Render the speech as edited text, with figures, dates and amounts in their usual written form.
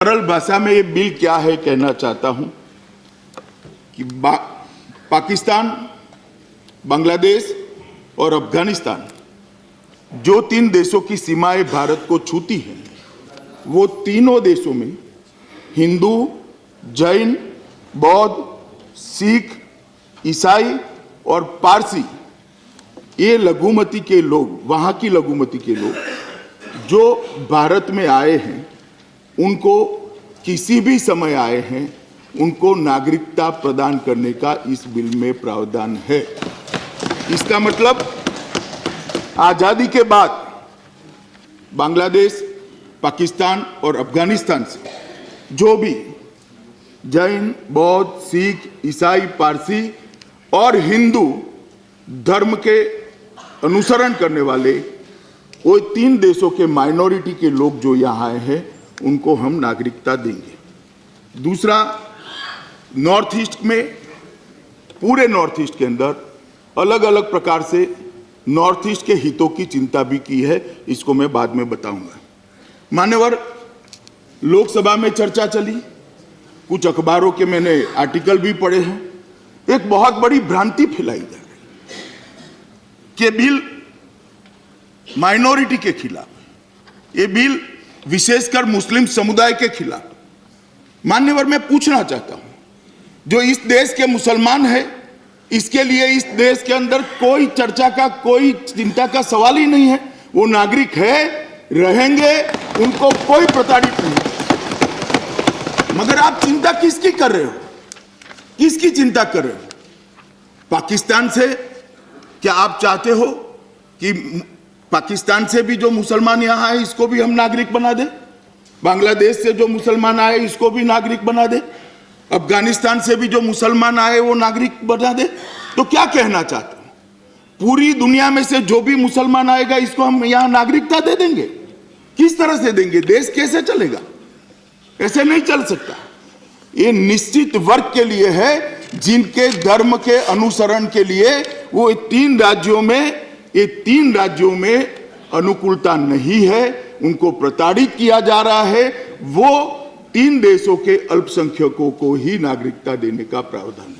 सरल भाषा में ये बिल क्या है कहना चाहता हूं कि पाकिस्तान, बांग्लादेश और अफगानिस्तान जो 3 देशों की सीमाएं भारत को छूती हैं, वो तीनों देशों में हिंदू, जैन, बौद्ध, सिख, ईसाई और पारसी ये लघुमती के लोग, वहाँ की लघुमती के लोग जो भारत में आए हैं, उनको किसी भी समय आए हैं, उनको नागरिकता प्रदान करने का इस बिल में प्रावधान है। इसका मतलब आज़ादी के बाद बांग्लादेश, पाकिस्तान और अफगानिस्तान से जो भी जैन, बौद्ध, सिख, ईसाई, पारसी और हिंदू धर्म के अनुसरण करने वाले वो 3 देशों के माइनॉरिटी के लोग जो यहाँ आए हैं, उनको हम नागरिकता देंगे। दूसरा, नॉर्थ ईस्ट में, पूरे नॉर्थ ईस्ट के अंदर अलग अलग प्रकार से नॉर्थ ईस्ट के हितों की चिंता भी की है, इसको मैं बाद में बताऊंगा। मान्यवर, लोकसभा में चर्चा चली, कुछ अखबारों के मैंने आर्टिकल भी पढ़े हैं। एक बहुत बड़ी भ्रांति फैलाई जा रही है कि बिल माइनॉरिटी के खिलाफ, ये बिल विशेषकर मुस्लिम समुदाय के खिलाफ। मान्यवर, मैं पूछना चाहता हूं, जो इस देश के मुसलमान हैं, इसके लिए इस देश के अंदर कोई चर्चा का, कोई चिंता का सवाल ही नहीं है। वो नागरिक है, रहेंगे, उनको कोई प्रताड़ित नहीं। मगर आप चिंता किसकी कर रहे हो? किसकी चिंता कर रहे हो? पाकिस्तान से क्या आप चाहते हो कि पाकिस्तान से भी जो मुसलमान यहां आए, इसको भी हम नागरिक बना दें? बांग्लादेश से जो मुसलमान आए, इसको भी नागरिक बना दें? अफगानिस्तान से भी जो मुसलमान आए, वो नागरिक बना दे? तो क्या कहना चाहते हो? पूरी दुनिया में से जो भी मुसलमान आएगा, इसको हम यहां नागरिकता दे देंगे? किस तरह से देंगे? देश कैसे चलेगा? ऐसे नहीं चल सकता। ये निश्चित वर्ग के लिए है, जिनके धर्म के अनुसरण के लिए वो 3 राज्यों में अनुकूलता नहीं है, उनको प्रताड़ित किया जा रहा है। वो 3 देशों के अल्पसंख्यकों को ही नागरिकता देने का प्रावधान है।